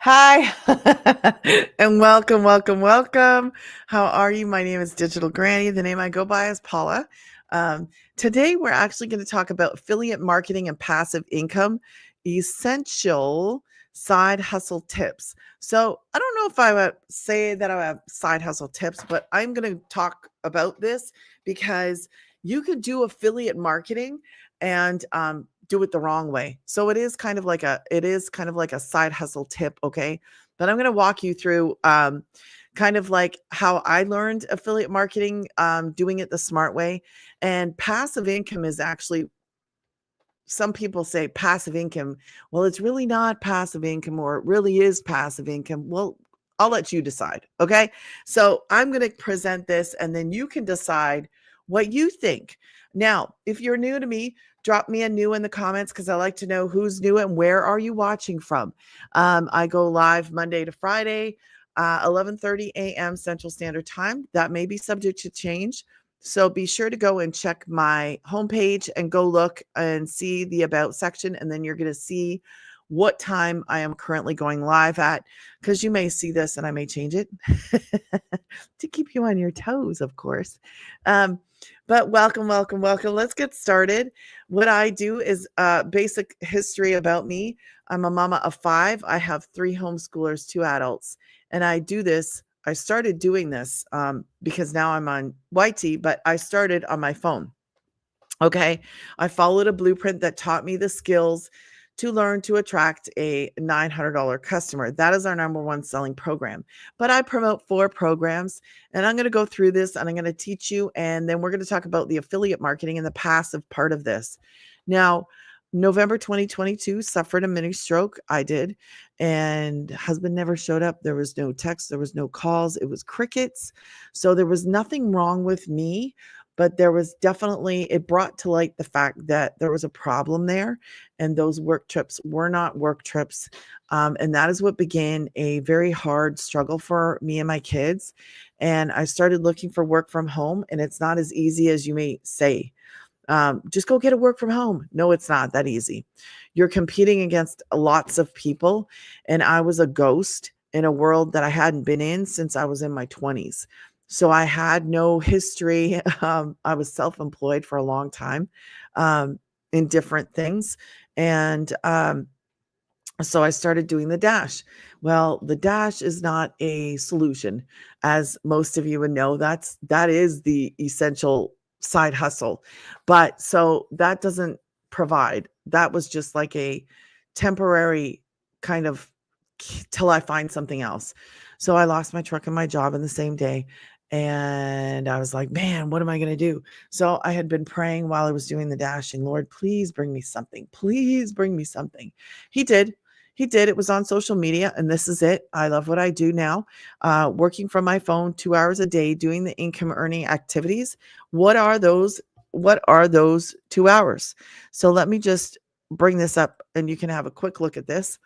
Hi, and welcome, welcome, welcome. How are you? My name is Digital Granny. The name I go by is Paula. Today, we're actually going to talk about affiliate marketing and passive income, essential side hustle tips. So, I don't know if I would say that I have side hustle tips, but I'm going to talk about this because you could do affiliate marketing and do it the wrong way. So it is kind of like a side hustle tip, okay? But I'm going to walk you through kind of like how I learned affiliate marketing, doing it the smart way. And passive income is actually, some people say passive income. Well, it's really not passive income, or it really is passive income. Well, I'll let you decide, okay? So I'm going to present this and then you can decide what you think. Now, if you're new to me, drop me a new in the comments because I like to know who's new and where are you watching from. I go live Monday to Friday, 11:30 a.m. Central Standard Time. That may be subject to change. So be sure to go and check my homepage and go look and see the about section. And then you're going to see what time I am currently going live at, because you may see this and I may change it to keep you on your toes, of course. But welcome, welcome, welcome. Let's get started. What I do is basic history about me. I'm a mama of 5. I have 3 homeschoolers, 2 adults, and I started doing this because now I'm on YT, but I started on my phone. Okay. I followed a blueprint that taught me the skills to learn to attract a $900 customer. That is our number one selling program. But I promote 4 programs, and I'm going to go through this and I'm going to teach you. And then we're going to talk about the affiliate marketing and the passive part of this. Now, November 2022, suffered a mini stroke. I did. And husband never showed up. There was no text. There was no calls. It was crickets. So there was nothing wrong with me, but there was definitely, it brought to light the fact that there was a problem there, and those work trips were not work trips. And that is what began a very hard struggle for me and my kids. And I started looking for work from home, and it's not as easy as you may say. Just go get a work from home. No, it's not that easy. You're competing against lots of people, and I was a ghost in a world that I hadn't been in since I was in my 20s. So I had no history. I was self-employed for a long time, in different things. And so I started doing the dash. Well, the dash is not a solution, as most of you would know. That is the essential side hustle. But so that doesn't provide. That was just like a temporary kind of till I find something else. So I lost my truck and my job in the same day. And I was like, man, what am I going to do? So I had been praying while I was doing the dashing, Lord, please bring me something. Please bring me something. He did. He did. It was on social media, and this is it. I love what I do now. Working from my phone 2 hours a day, doing the income earning activities. What are those? What are those 2 hours? So let me just bring this up and you can have a quick look at this.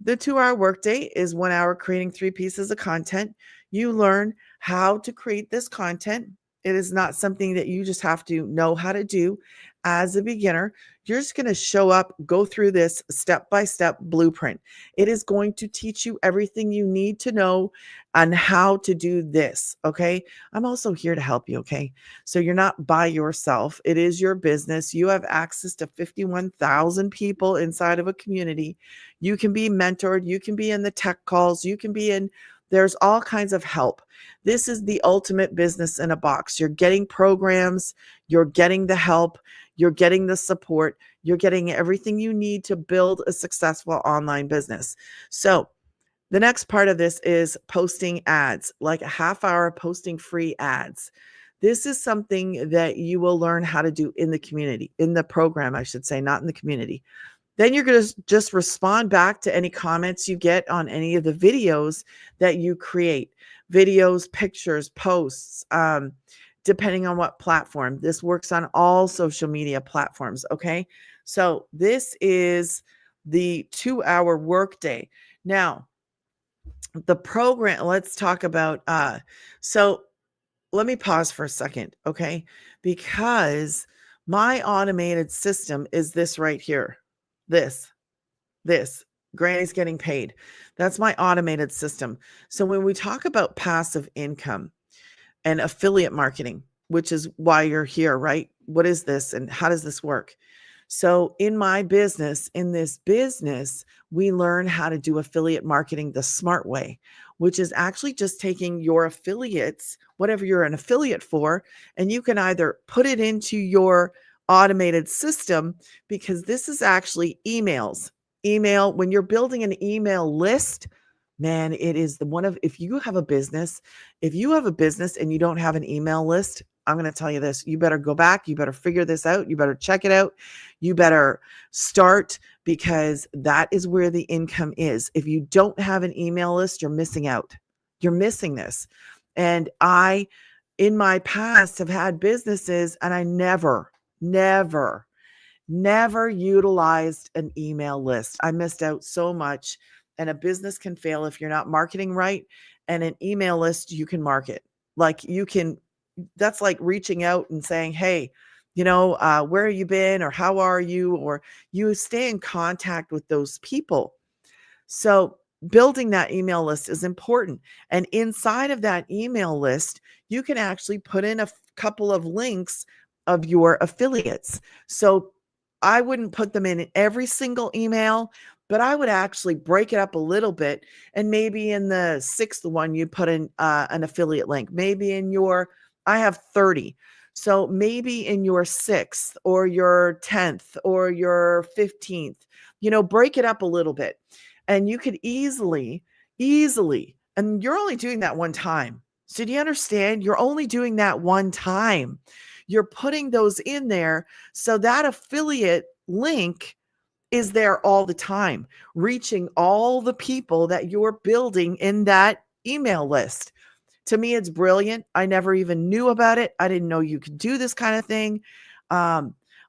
The 2 hour workday is 1 hour creating 3 pieces of content. You learn how to create this content. It is not something that you just have to know how to do as a beginner. You're just going to show up, go through this step-by-step blueprint. It is going to teach you everything you need to know on how to do this. Okay. I'm also here to help you. Okay. So you're not by yourself. It is your business. You have access to 51,000 people inside of a community. You can be mentored. You can be in the tech calls. You can be in, there's all kinds of help. This is the ultimate business in a box. You're getting programs, you're getting the help, you're getting the support, you're getting everything you need to build a successful online business. So the next part of this is posting ads, like a half hour posting free ads. This is something that you will learn how to do in the community, in the program, I should say, not in the community. Then you're going to just respond back to any comments you get on any of the videos that you create. Videos, pictures, posts, depending on what platform. This works on all social media platforms, okay? So this is the 2 hour workday. Now, the program, let's talk about, so let me pause for a second, okay? Because my automated system is this right here. This. Granny's getting paid. That's my automated system. So when we talk about passive income and affiliate marketing, which is why you're here, right? What is this and how does this work? So in my business, in this business, we learn how to do affiliate marketing the smart way, which is actually just taking your affiliates, whatever you're an affiliate for, and you can either put it into your automated system, because this is actually emails. Email, when you're building an email list, man, it is the one of, if you have a business, and you don't have an email list, I'm going to tell you this, you better go back, you better figure this out, you better check it out, you better start, because that is where the income is. If you don't have an email list, you're missing out. You're missing this. And I, in my past, have had businesses and I never utilized an email list. I missed out so much. And a business can fail if you're not marketing right. And an email list, you can market. Like you can, that's like reaching out and saying, hey, where have you been, or how are you? Or you stay in contact with those people. So building that email list is important. And inside of that email list, you can actually put in a couple of links of your affiliates. So I wouldn't put them in every single email, but I would actually break it up a little bit. And maybe in the sixth one, you put in an affiliate link. Maybe in your, I have 30. So maybe in your sixth or your 10th or your 15th, break it up a little bit. And you could easily, and you're only doing that one time. So do you understand? You're only doing that one time. You're putting those in there. So that affiliate link is there all the time, reaching all the people that you're building in that email list. To me, it's brilliant. I never even knew about it. I didn't know you could do this kind of thing. I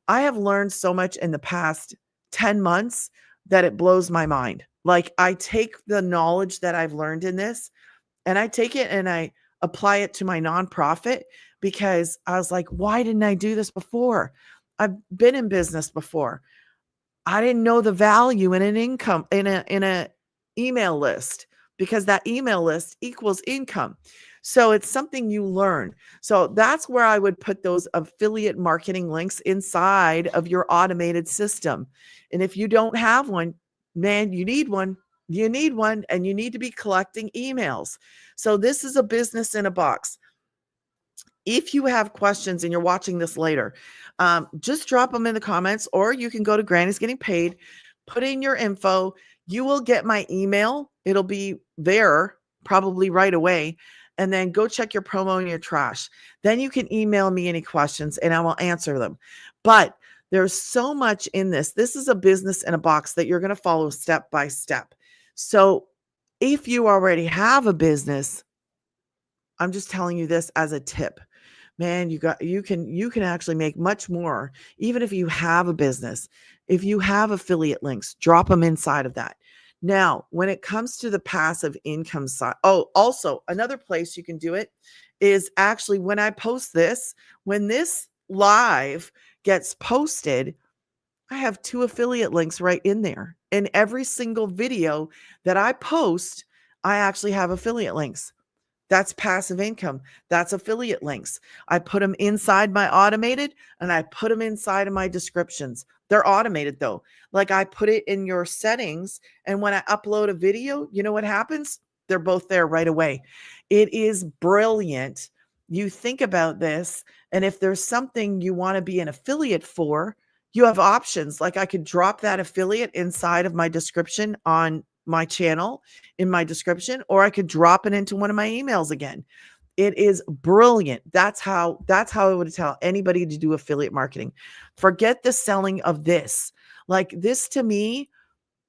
have learned so much in the past 10 months that it blows my mind. Like I take the knowledge that I've learned in this and I take it and I apply it to my nonprofit, because I was like, why didn't I do this before? I've been in business before. I didn't know the value in an income in a email list, because that email list equals income. So it's something you learn. So that's where I would put those affiliate marketing links inside of your automated system. And if you don't have one, man, you need one. You need one, and you need to be collecting emails. So this is a business in a box. If you have questions and you're watching this later, just drop them in the comments, or you can go to Granny's Getting Paid, put in your info. You will get my email. It'll be there probably right away. And then go check your promo and your trash. Then you can email me any questions and I will answer them. But there's so much in this. This is a business in a box that you're going to follow step by step. So if you already have a business, I'm just telling you this as a tip. Man, you can actually make much more, even if you have a business. If you have affiliate links, drop them inside of that. Now, when it comes to the passive income side, also another place you can do it is actually when I post this, when this live gets posted, I have 2 affiliate links right in there. In every single video that I post, I actually have affiliate links. That's passive income. That's affiliate links. I put them inside my automated and I put them inside of my descriptions. They're automated though. Like I put it in your settings, and when I upload a video, you know what happens? They're both there right away. It is brilliant. You think about this, and if there's something you want to be an affiliate for, you have options. Like I could drop that affiliate inside of my description on my channel in my description, or I could drop it into one of my emails again. It is brilliant. That's how I would tell anybody to do affiliate marketing. Forget the selling of this. Like this to me,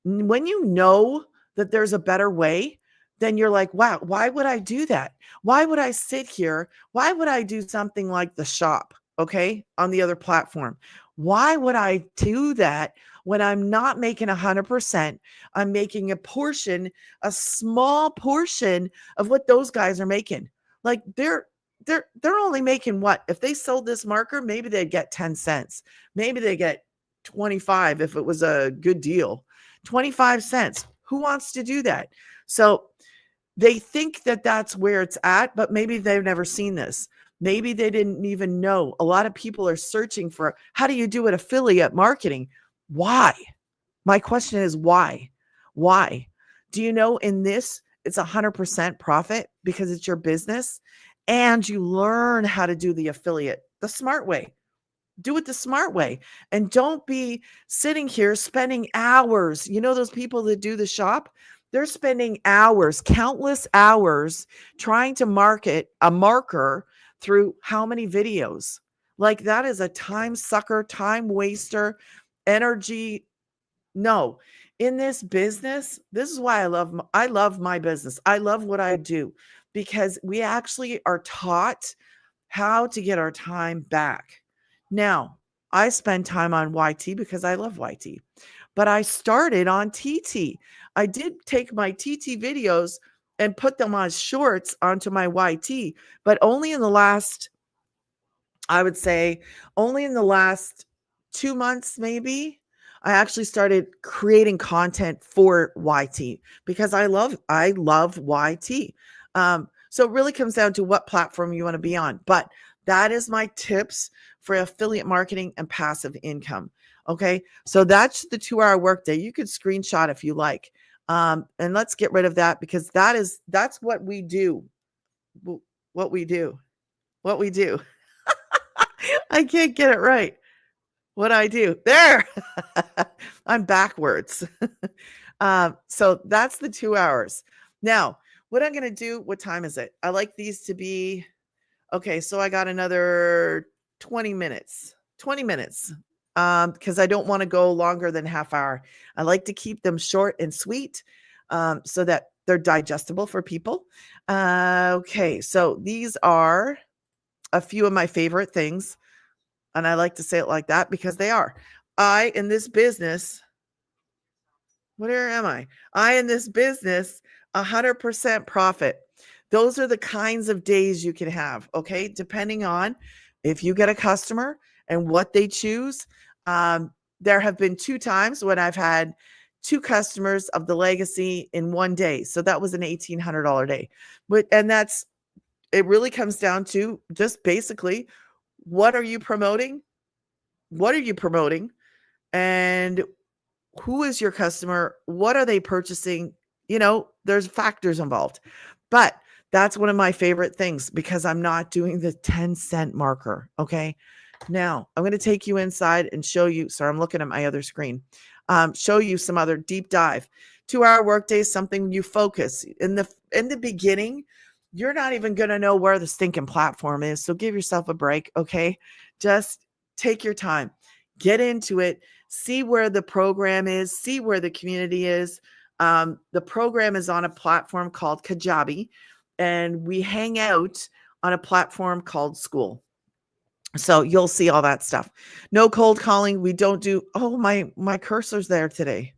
when you know that there's a better way, then you're like, wow, why would I do that? Why would I sit here? Why would I do something like the shop, okay, on the other platform? Why would I do that when I'm not making 100%? I'm making a small portion of what those guys are making. Like they're only making what? If they sold this marker, maybe they'd get 10 cents. Maybe they get 25 if it was a good deal. 25 cents. Who wants to do that? So they think that that's where it's at, but maybe they've never seen this. Maybe they didn't even know. A lot of people are searching for, how do you do it, affiliate marketing? Why? My question is why? Why? Do you know in this, it's 100% profit because it's your business and you learn how to do the affiliate the smart way. Do it the smart way. And don't be sitting here spending hours. You know, those people that do the shop, they're spending hours, countless hours trying to market a marker through how many videos? Like that is a time sucker, time waster, energy. No, in this business, this is why I love my business. I love what I do because we actually are taught how to get our time back. Now, I spend time on YT because I love YT, but I started on TT. I did take my TT videos and put them on shorts onto my YT, but only in the last, I would say, only in the last 2 months, maybe, I actually started creating content for YT because I love YT. So it really comes down to what platform you want to be on. But that is my tips for affiliate marketing and passive income. Okay. So that's the 2-hour workday. You could screenshot if you like. And let's get rid of that because that's what we do. What we do. What we do. I can't get it right. What I do. There. I'm backwards. So that's the 2 hours. Now, what I'm going to do, what time is it? I like these to be, okay, so I got another 20 minutes. 20 minutes. Because I don't want to go longer than half hour. I like to keep them short and sweet so that they're digestible for people. Okay, so these are a few of my favorite things. And I like to say it like that because they are. In this business, where am I? In this business, 100% profit. Those are the kinds of days you can have, okay? Depending on if you get a customer and what they choose. There have been 2 times when I've had 2 customers of the legacy in one day. So that was an $1,800 day. It really comes down to just basically, what are you promoting? What are you promoting? And who is your customer? What are they purchasing? There's factors involved. But that's one of my favorite things because I'm not doing the 10-cent marker. Okay. Now I'm going to take you inside and show you. Sorry, I'm looking at my other screen. Show you some other deep dive. 2-hour workday is something you focus in the beginning. You're not even going to know where the stinking platform is. So give yourself a break. Okay. Just take your time, get into it, see where the program is, see where the community is. The program is on a platform called Kajabi, and we hang out on a platform called School. So you'll see all that stuff. No cold calling. We don't do, oh, my cursor's there today.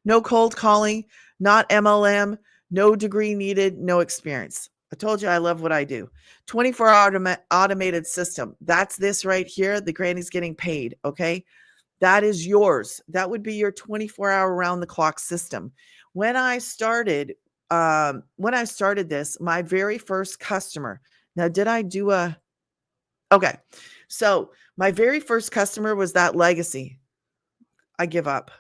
No cold calling, not MLM, no degree needed, no experience. I told you I love what I do. 24-hour automated system. That's this right here. The granny's getting paid. Okay. That is yours. That would be your 24-hour round the clock system. When I started this, my very first customer. Now, did I do okay. So my very first customer was that legacy. I give up.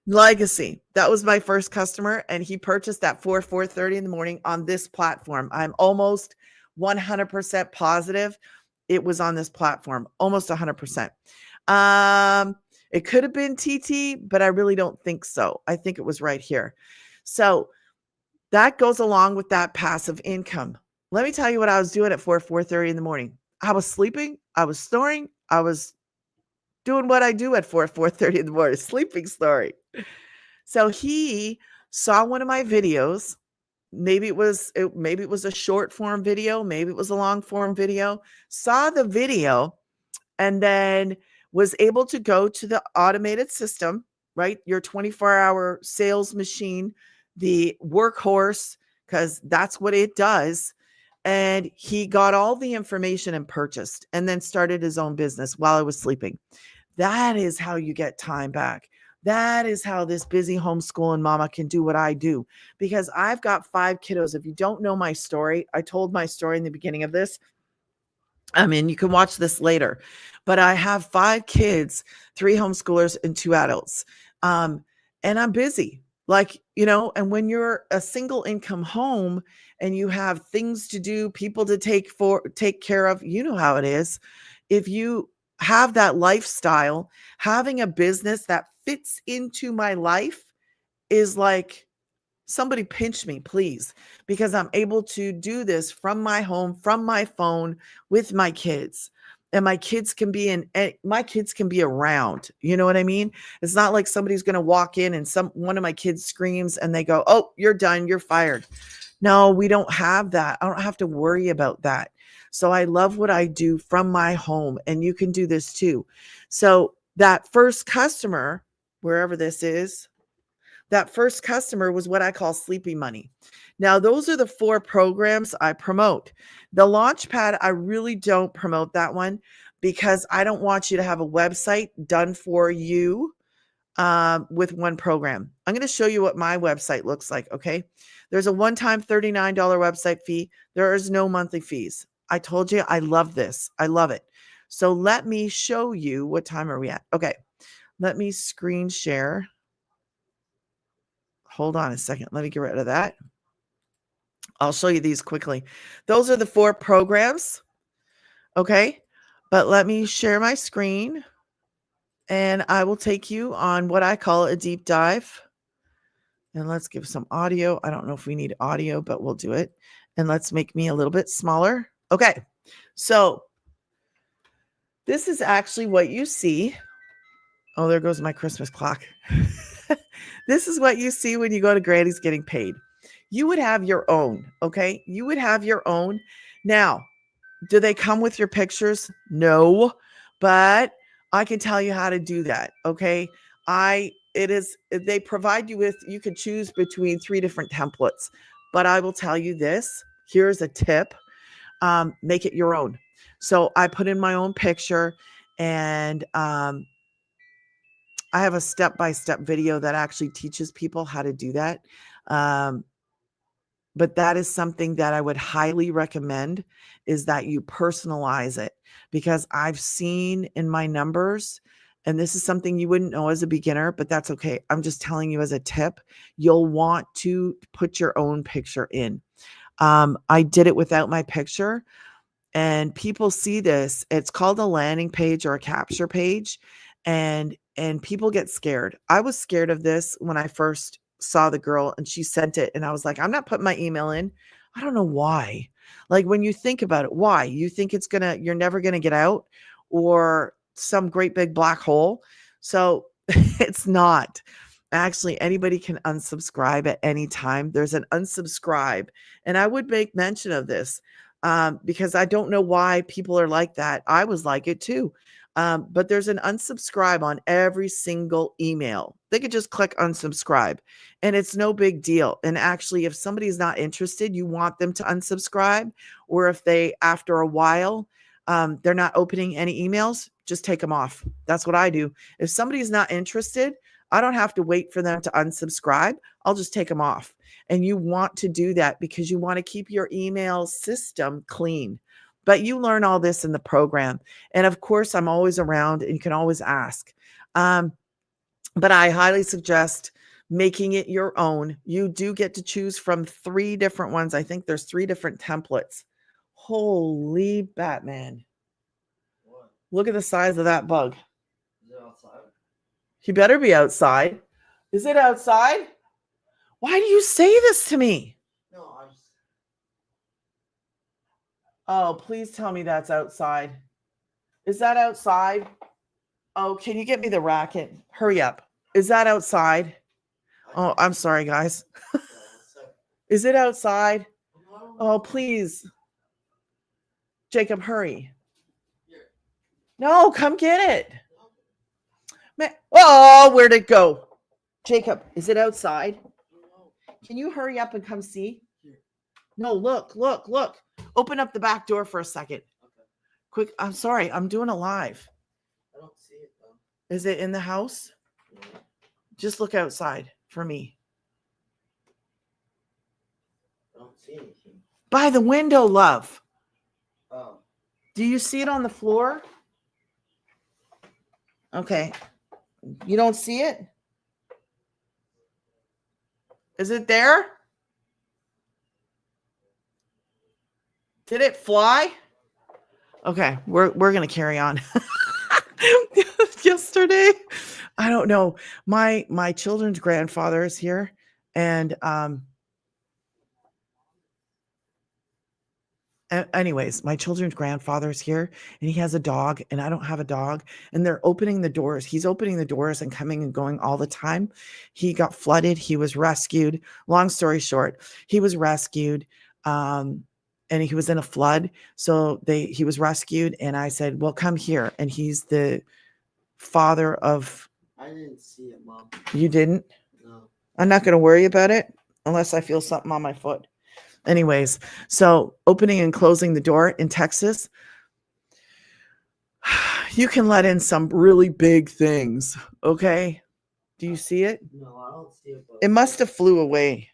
Legacy. That was my first customer, and he purchased at 4:30 in the morning on this platform. I'm almost 100% positive it was on this platform, almost 100%. It could have been TT, but I really don't think so. I think it was right here. So that goes along with that passive income. Let me tell you what I was doing at 4:30 in the morning. I was sleeping. I was snoring. I was doing what I do at 4:30 in the morning, sleeping, snoring. So he saw one of my videos. Maybe it was a short form video. Maybe it was a long form video. Saw the video and then was able to go to the automated system, right? Your 24-hour sales machine, the workhorse, because that's what it does. And he got all the information and purchased and then started his own business while I was sleeping. That is how you get time back. That is how this busy homeschooling mama can do what I do, because I've got 5 kiddos. If you don't know my story, I told my story in the beginning of this. I mean, you can watch this later, but I have 5 kids, 3 homeschoolers and 2 adults. Um, and I'm busy. Like, and when you're a single income home and you have things to do, people to take care of, you know how it is. If you have that lifestyle, having a business that fits into my life is like, somebody pinch me, please, because I'm able to do this from my home, from my phone, with my kids. And my kids can be around. You know what I mean? It's not like somebody's going to walk in and one of my kids screams and they go, "Oh, you're done, you're fired." No, we don't have that. I don't have to worry about that. So I love what I do from my home, and you can do this too. So that first customer, wherever this is, that first customer was what I call sleepy money. Now, those are the 4 programs I promote. The Launchpad, I really don't promote that one because I don't want you to have a website done for you with one program. I'm going to show you what my website looks like. Okay. There's a one-time $39 website fee. There is no monthly fees. I told you I love this. I love it. So let me show you. What time are we at? Okay. Let me screen share. Hold on a second. Let me get rid of that. I'll show you these quickly. Those are the 4 programs. Okay. But let me share my screen and I will take you on what I call a deep dive. And let's give some audio. I don't know if we need audio, but we'll do it. And let's make me a little bit smaller. Okay. So this is actually what you see. Oh, there goes my Christmas clock. This is what you see when you go to Granny's Getting Paid. You would have your own, okay? You would have your own. Now, do they come with your pictures? No, but I can tell you how to do that, okay? They provide you with, you can choose between 3 different templates, but I will tell you this. Here's a tip. Make it your own. So I put in my own picture, and I have a step-by-step video that actually teaches people how to do that. But that is something that I would highly recommend, is that you personalize it, because I've seen in my numbers, and this is something you wouldn't know as a beginner, but that's okay. I'm just telling you as a tip, you'll want to put your own picture in. I did it without my picture, and people see this. It's called a landing page or a capture page, and people get scared. I was scared of this when I first saw the girl and she sent it, and I was like, I'm not putting my email in. I don't know why. Like, when you think about it, why? You think you're never gonna get out, or some great big black hole. So it's not. Actually, anybody can unsubscribe at any time. There's an unsubscribe, and I would make mention of this because I don't know why people are like that. I was like it too. But there's an unsubscribe on every single email. They could just click unsubscribe, and it's no big deal. And actually, if somebody's not interested, you want them to unsubscribe, or if they, after a while, they're not opening any emails, just take them off. That's what I do. If somebody's not interested, I don't have to wait for them to unsubscribe. I'll just take them off. And you want to do that because you want to keep your email system clean. But you learn all this in the program. And of course, I'm always around and you can always ask. But I highly suggest making it your own. You do get to choose from 3 different ones. I think there's 3 different templates. Holy Batman. What? Look at the size of that bug. Is it outside? He better be outside. Is it outside? Why do you say this to me? No, I just. Oh, please tell me that's outside. Is that outside? Oh, can you get me the racket? Hurry up. Is that outside? Oh, I'm sorry, guys. Is it outside? Oh, please. Jacob, hurry. No, come get it. Oh, where'd it go? Jacob, is it outside? Can you hurry up and come see? No, look. Open up the back door for a second. Okay. Quick. I'm sorry. I'm doing a live. I don't see it though. Is it in the house? Yeah. Just look outside for me. I don't see anything. By the window, love. Oh. Do you see it on the floor? Okay. You don't see it? Is it there? Did it fly? Okay, we're gonna carry on. Yesterday, I don't know. My children's grandfather is here, and anyways, my children's grandfather's here, and he has a dog, and I don't have a dog, and they're opening the doors. He's opening the doors and coming and going all the time. He got flooded. He was rescued. Long story short, he was rescued. And he was in a flood. So he was rescued, and I said, well, come here. And he's the father of. I didn't see it, Mom. You didn't? No. I'm not going to worry about it unless I feel something on my foot. Anyways, so opening and closing the door in Texas, you can let in some really big things. Okay. Do you see it? No, I don't see it. It must have flew away.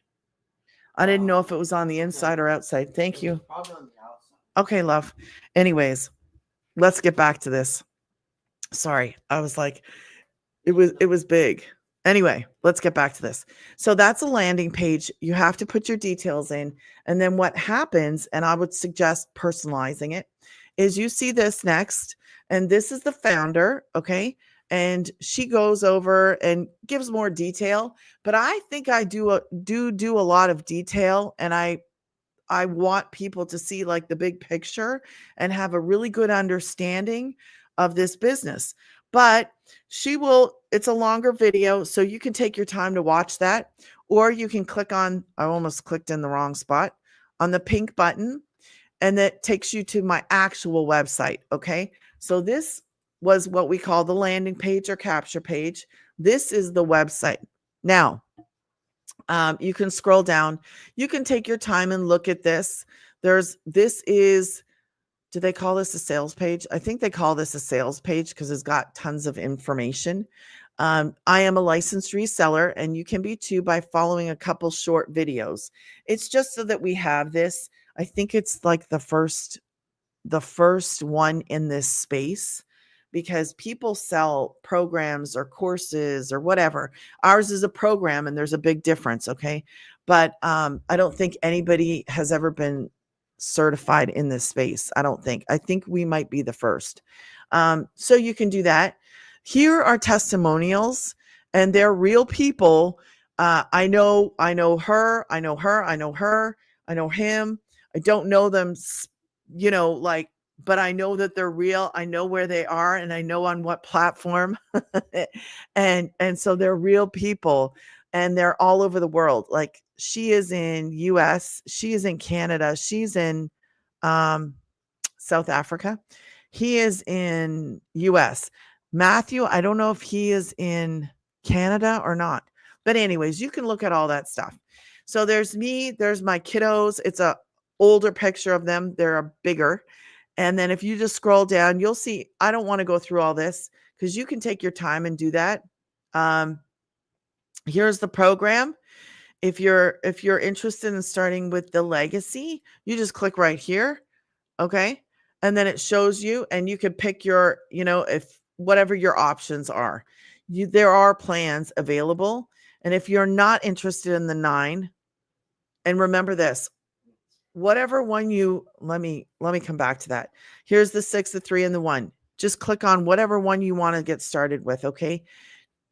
I didn't know if it was on the inside or outside. Thank you. Probably on the outside. Okay, love. Anyways, let's get back to this. Sorry. I was like, it was big. Anyway, let's get back to this. So that's a landing page. You have to put your details in. And then what happens, and I would suggest personalizing it, is you see this next. And this is the founder. Okay. And she goes over and gives more detail. But I think I do a lot of detail. And I want people to see like the big picture and have a really good understanding of this business. But it's a longer video, so you can take your time to watch that, or you can click on, I almost clicked in the wrong spot, on the pink button, and that takes you to my actual website. Okay. So this was what we call the landing page or capture page. This is the website. Now, you can scroll down. You can take your time and look at this. Do they call this a sales page? I think they call this a sales page because it's got tons of information. I am a licensed reseller, and you can be too by following a couple short videos. It's just so that we have this. I think it's like the first one in this space, because people sell programs or courses or whatever. Ours is a program, and there's a big difference. Okay. But I don't think anybody has ever been certified in this space. I think we might be the first. So you can do that. Here are testimonials, and they're real people. I know her, I know him. I don't know them, but I know that they're real. I know where they are, and I know on what platform. and so they're real people, and they're all over the world. Like, she is in US, she is in Canada, she's in South Africa. He is in US. Matthew, I don't know if he is in Canada or not. But anyways, you can look at all that stuff. So there's me, there's my kiddos. It's a older picture of them. They're bigger. And then if you just scroll down, you'll see, I don't want to go through all this because you can take your time and do that. Here's the program. If you're interested in starting with the legacy, you just click right here. Okay. And then it shows you, and you can pick your, if whatever your options are. There are plans available. And if you're not interested in the 9, and remember this, whatever one let me come back to that. Here's the 6, the 3, and the 1. Just click on whatever one you want to get started with. Okay.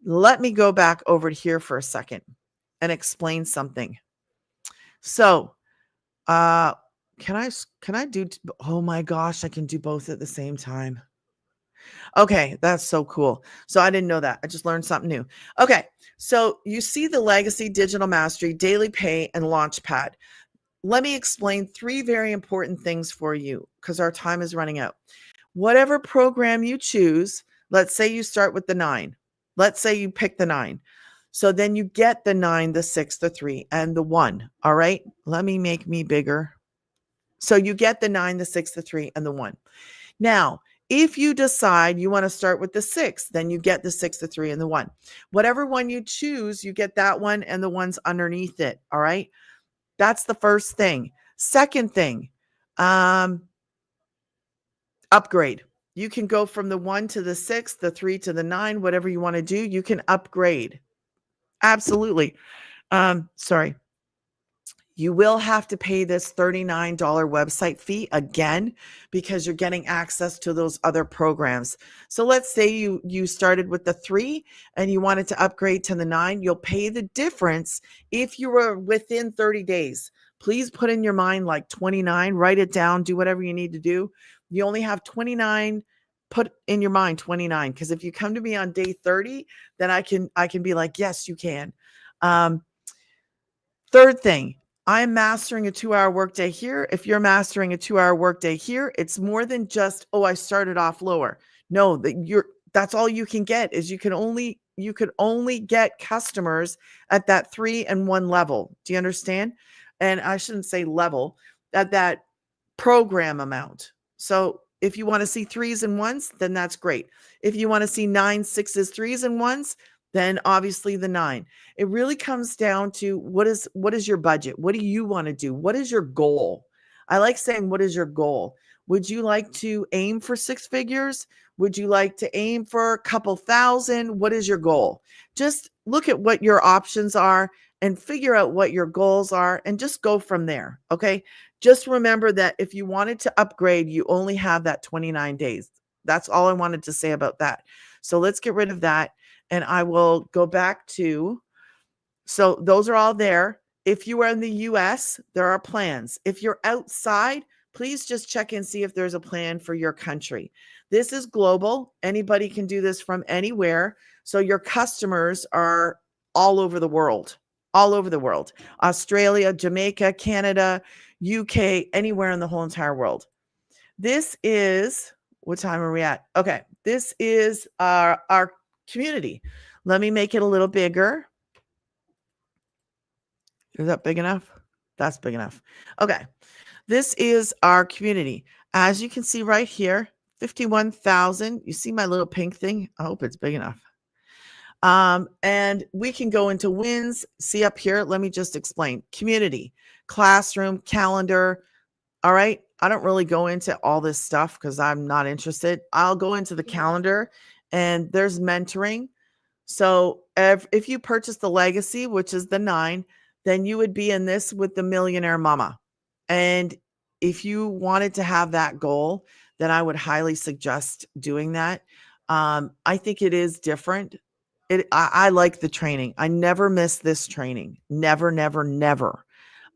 Let me go back over here for a second and explain something. So, can I do, oh my gosh, I can do both at the same time. Okay, that's so cool. So I didn't know that. I just learned something new. Okay, so you see the Legacy, Digital Mastery, Daily Pay, and Launchpad. Let me explain 3 very important things for you because our time is running out. Whatever program you choose, let's say you start with the 9. Let's say you pick the 9. So then you get the 9, the 6, the 3, and the 1. All right, let me make me bigger. So you get the 9, the 6, the 3, and the 1. Now, If you decide you want to start with the 6, then you get the 6, the 3, and the 1. Whatever one you choose, you get that one and the ones underneath it. All right. That's the first thing. Second thing, upgrade. You can go from the 1 to the 6, the 3 to the 9, whatever you want to do. You can upgrade. Absolutely. Sorry. You will have to pay this $39 website fee again because you're getting access to those other programs. So let's say you started with the 3 and you wanted to upgrade to the 9, you'll pay the difference if you were within 30 days. Please put in your mind like 29, write it down, do whatever you need to do. You only have 29, put in your mind 29, because if you come to me on day 30, then I can be like, yes, you can. Third thing, I'm mastering a 2-hour workday here. If you're mastering a 2-hour workday here, it's more than just, oh, I started off lower. No, that's all you can get is you could only get customers at that 3 and 1 level. Do you understand? And I shouldn't say level, at that program amount. So if you want to see 3s and 1s, then that's great. If you want to see 9, 6s, 3s and 1s, then obviously the 9. It really comes down to what is your budget? What do you want to do? What is your goal? I like saying, what is your goal? Would you like to aim for 6 figures? Would you like to aim for a couple thousand? What is your goal? Just look at what your options are and figure out what your goals are and just go from there. Okay. Just remember that if you wanted to upgrade, you only have that 29 days. That's all I wanted to say about that. So let's get rid of that. And I will go back to, so those are all there. If you are in the US, there are plans. If you're outside, please just check and see if there's a plan for your country. This is global. Anybody can do this from anywhere. So your customers are all over the world, all over the world. Australia, Jamaica, Canada, UK, anywhere in the whole entire world. This is, what time are we at? Okay. This is our community. Let me make it a little bigger. Is that big enough? That's big enough. Okay. This is our community. As you can see right here, 51,000. You see my little pink thing? I hope it's big enough. And we can go into wins. See up here, let me just explain. Community, classroom, calendar. All right. I don't really go into all this stuff because I'm not interested. I'll go into the calendar and there's mentoring. So if you purchase the legacy, which is the 9, then you would be in this with the millionaire mama. And if you wanted to have that goal, then I would highly suggest doing that. I think it is different. I like the training. I never miss this training. Never, never, never.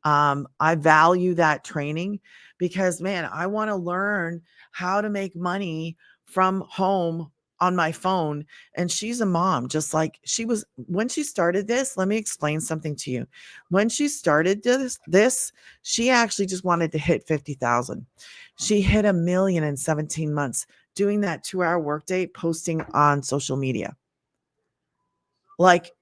I value that training because, man, I want to learn how to make money from home on my phone. And she's a mom, just like she was when she started this. Let me explain something to you. When she started this, she actually just wanted to hit 50,000. She hit 1 million in 17 months doing that 2-hour workday, posting on social media. Like,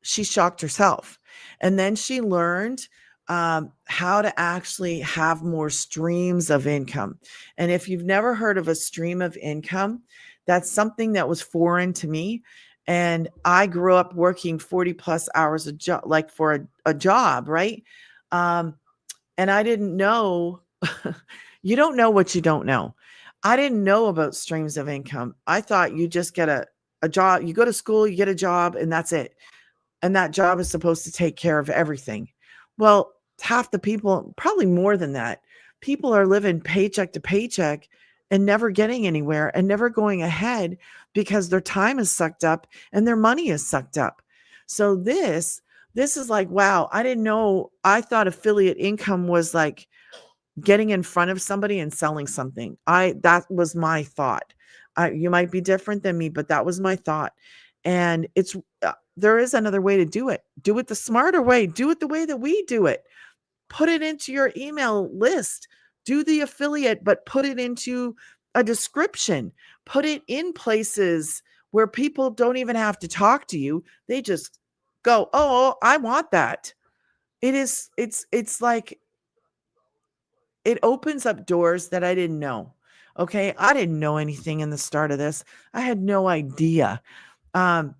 she shocked herself. And then she learned how to actually have more streams of income. And if you've never heard of a stream of income, that's something that was foreign to me. And I grew up working 40 plus hours a job, like for a job, right? And I didn't know, you don't know what you don't know. I didn't know about streams of income. I thought you just get a job, you go to school, you get a job, and that's it. And that job is supposed to take care of everything. Well, half the people, probably more than that, people are living paycheck to paycheck and never getting anywhere and never going ahead because their time is sucked up and their money is sucked up. So this is like, wow, I didn't know. I thought affiliate income was like getting in front of somebody and selling something. That was my thought. You might be different than me, but that was my thought. And there is another way to do it. Do it the smarter way. Do it the way that we do it. Put it into your email list. Do the affiliate, but put it into a description. Put it in places where people don't even have to talk to you. They just go, "Oh, I want that." It's like it opens up doors that I didn't know. Okay. I didn't know anything in the start of this. I had no idea. Um,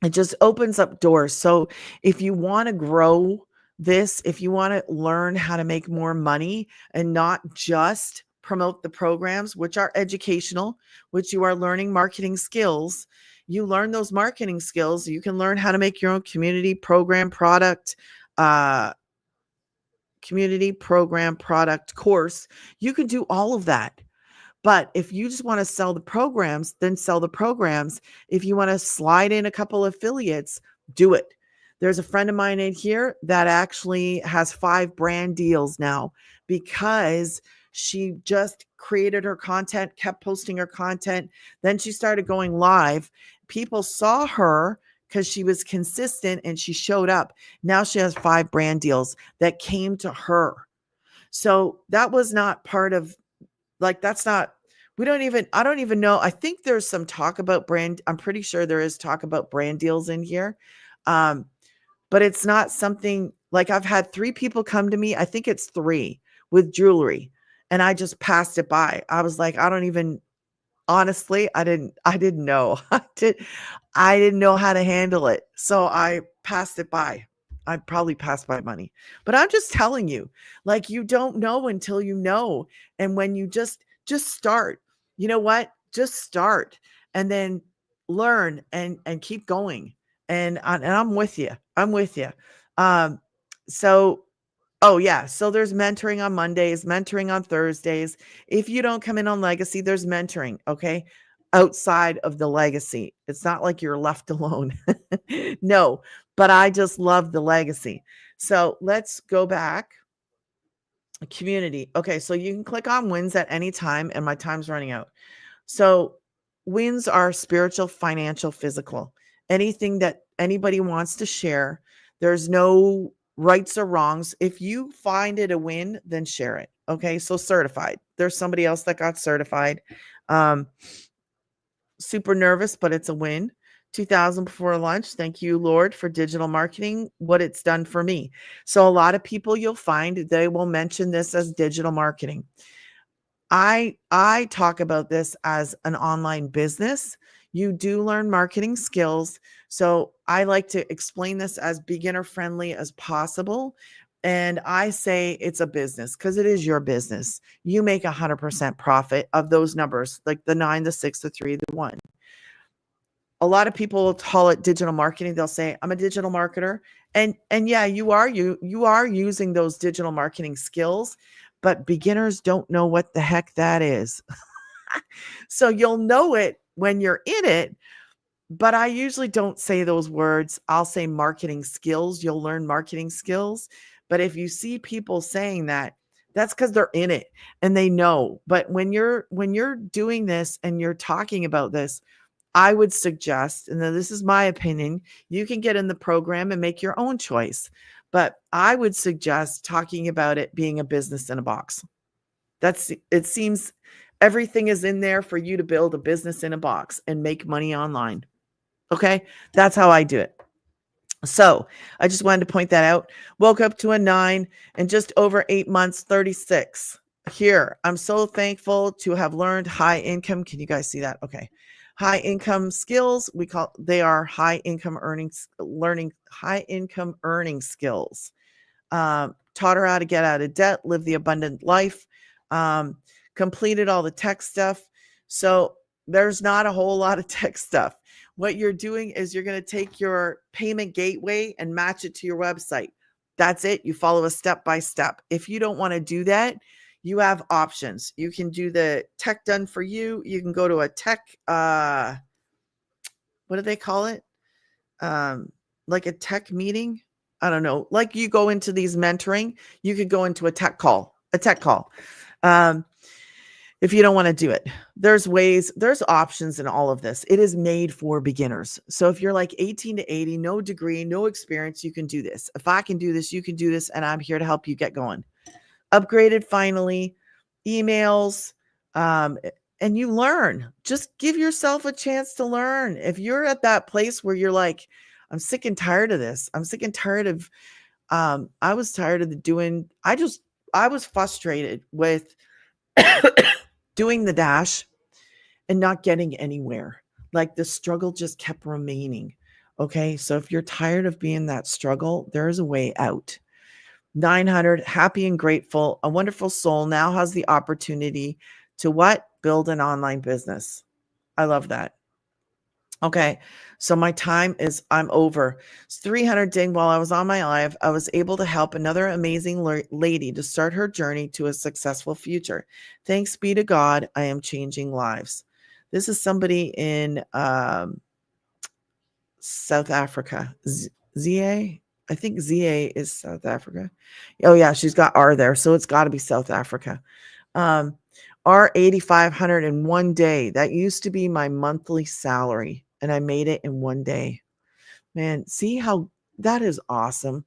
it just opens up doors. So if you want to grow this, if you want to learn how to make more money and not just promote the programs, which are educational, which you are learning marketing skills, you learn those marketing skills. You can learn how to make your own uh, community program product course. You can do all of that. But if you just want to sell the programs, then sell the programs. If you want to slide in a couple affiliates, do it. There's a friend of mine in here that actually has 5 brand deals now because she just created her content, kept posting her content. Then she started going live. People saw her because she was consistent and she showed up. Now she has 5 brand deals that came to her. So that was not part of, like, that's not, we don't even, I don't even know. I think there's some talk about brand. I'm pretty sure there is talk about brand deals in here. Um, but it's not something like, I've had 3 people come to me. I think it's 3 with jewelry. And I just passed it by. I was like, I don't even, honestly, I didn't know. I didn't know how to handle it. So I passed it by. I probably passed by money. But I'm just telling you, like, you don't know until you know. And when you just start, you know what? Just start and then learn and keep going. And I'm with you. I'm with you. Um so Oh, yeah. So there's mentoring on Mondays, mentoring on Thursdays. If you don't come in on legacy, there's mentoring, okay? Outside of the legacy. It's not like you're left alone. No, but I just love the legacy. So let's go back. Community. Okay, so you can click on wins at any time, and my time's running out. So wins are spiritual, financial, physical. Anything that anybody wants to share. There's no rights or wrongs. If you find it a win, then share it. Okay. So certified. There's somebody else that got certified. Um, Super nervous, but it's a win. 2000 before lunch. Thank you, Lord, for digital marketing, what it's done for me. So a lot of people you'll find they will mention this as digital marketing. I talk about this as an online business. You do learn marketing skills. So I like to explain this as beginner friendly as possible. And I say it's a business because it is your business. You make 100% profit of those numbers, like the 9, the 6, the 3, the 1. A lot of people will call it digital marketing. They'll say, I'm a digital marketer. And yeah, you are using those digital marketing skills, but beginners don't know what the heck that is. So you'll know it when you're in it, but I usually don't say those words. I'll say marketing skills. You'll learn marketing skills. But if you see people saying that, that's because they're in it and they know. But when you're doing this and you're talking about this, I would suggest, and then this is my opinion, you can get in the program and make your own choice. But I would suggest talking about it being a business in a box. It seems everything is in there for you to build a business in a box and make money online. Okay. That's how I do it. So I just wanted to point that out. Woke up to a 9 and just over 8 months, 36. Here, I'm so thankful to have learned high income. Can you guys see that? Okay. High income skills. They are high income earnings, learning high income earning skills. Taught her how to get out of debt, live the abundant life, um, completed all the tech stuff. So there's not a whole lot of tech stuff. What you're doing is you're going to take your payment gateway and match it to your website. That's it. You follow a step by step. If you don't want to do that, you have options. You can do the tech done for you. You can go to a tech, what do they call it? Um, like a tech meeting. I don't know. Like you go into these mentoring, you could go into a tech call, Um, if you don't want to do it. There's ways, there's options in all of this. It is made for beginners. So if you're like 18 to 80, no degree, no experience, you can do this. If I can do this, you can do this. And I'm here to help you get going. Upgraded finally, emails, um, and you learn. Just give yourself a chance to learn. If you're at that place where you're like, I'm sick and tired of this. I'm sick and tired of I was tired of the doing I was frustrated with doing the dash and not getting anywhere. Like the struggle just kept remaining. Okay. So if you're tired of being that struggle, there's a way out. 900, happy and grateful, a wonderful soul now has the opportunity to what? Build an online business. I love that. Okay. So my time is, I'm over. It's 300 ding. While I was on my live, I was able to help another amazing lady to start her journey to a successful future. Thanks be to God, I am changing lives. This is somebody in South Africa. ZA? I think ZA is South Africa. Oh, yeah, she's got R there. So it's got to be South Africa. R 8,500 in one day. That used to be my monthly salary, and I made it in one day. Man, see how that is awesome.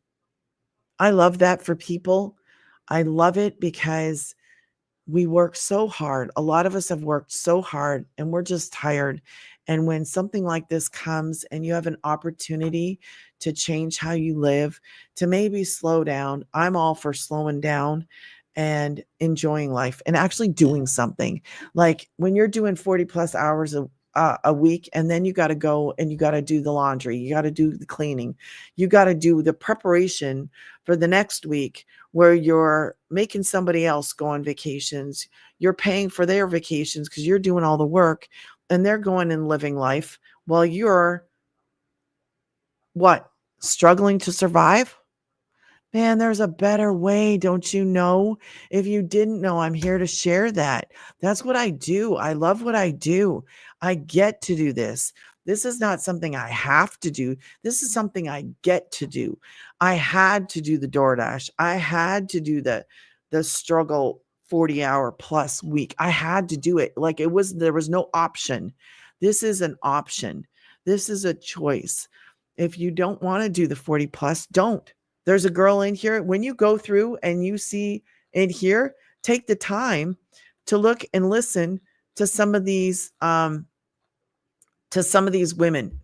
I love that for people. I love it because we work so hard. A lot of us have worked so hard and we're just tired. And when something like this comes and you have an opportunity to change how you live, to maybe slow down, I'm all for slowing down and enjoying life and actually doing something. Like when you're doing 40 plus hours a week, and then you got to go and you got to do the laundry, you got to do the cleaning, you got to do the preparation for the next week, where you're making somebody else go on vacations. You're paying for their vacations because you're doing all the work and they're going and living life while you're what? Struggling to survive? Man, there's a better way, don't you know? If you didn't know, I'm here to share that. That's what I do. I love what I do. I get to do this. This is not something I have to do. This is something I get to do. I had to do the DoorDash. I had to do the struggle 40-hour plus week. I had to do it. Like there was no option. This is an option. This is a choice. If you don't want to do the 40 plus, don't. There's a girl in here. When you go through and you see in here, take the time to look and listen to some of these women,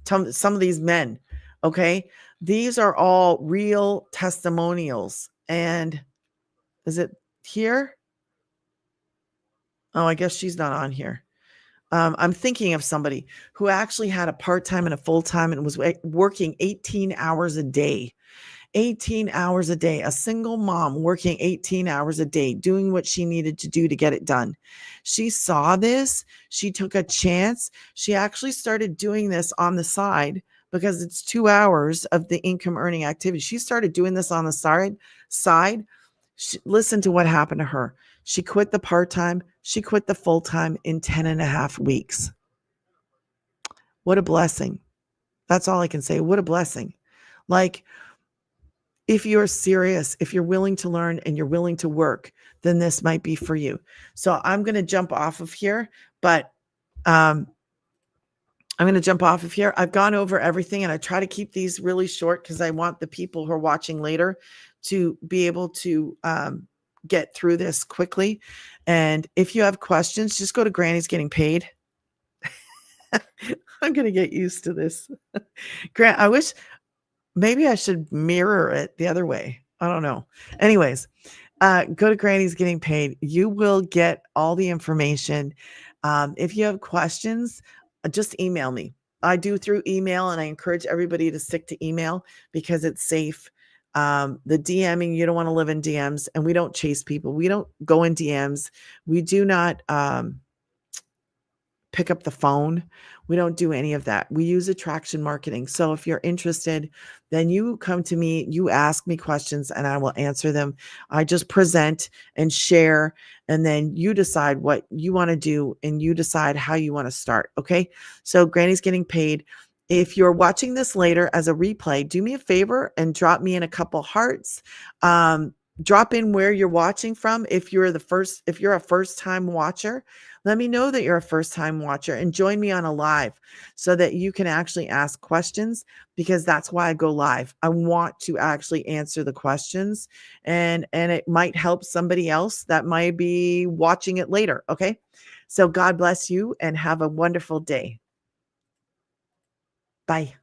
some of these men. Okay. These are all real testimonials. And is it here? Oh, I guess she's not on here. I'm thinking of somebody who actually had a part-time and a full-time and was working 18 hours a day. 18 hours a day, a single mom working 18 hours a day, doing what she needed to do to get it done. She saw this. She took a chance. She actually started doing this on the side because it's 2 hours of the income earning activity. She started doing this on the side. Listen to what happened to her. She quit the part-time. She quit the full-time in 10 and a half weeks. What a blessing. That's all I can say. What a blessing. Like, if you're serious, if you're willing to learn and you're willing to work, then this might be for you. So I'm going to jump off of here, but I'm going to jump off of here. I've gone over everything and I try to keep these really short because I want the people who are watching later to be able to get through this quickly. And if you have questions, just go to Granny's Getting Paid. I'm going to get used to this. Grant, I wish maybe I should mirror it the other way. I don't know. Anyways, go to Granny's Getting Paid. You will get all the information. If you have questions, just email me. I do through email, and I encourage everybody to stick to email because it's safe. The DMing, you don't want to live in DMs, and we don't chase people. We don't go in DMs. We do not pick up the phone. We don't do any of that. We use attraction marketing. So if you're interested, then you come to me, you ask me questions and I will answer them. I just present and share, and then you decide what you want to do and you decide how you want to start. Okay. So Granny's Getting Paid. If you're watching this later as a replay, do me a favor and drop me in a couple hearts. Drop in where you're watching from. If you're a first time watcher, let me know that you're a first time watcher and join me on a live so that you can actually ask questions, because that's why I go live. I want to actually answer the questions, and it might help somebody else that might be watching it later. Okay. So God bless you and have a wonderful day. Bye.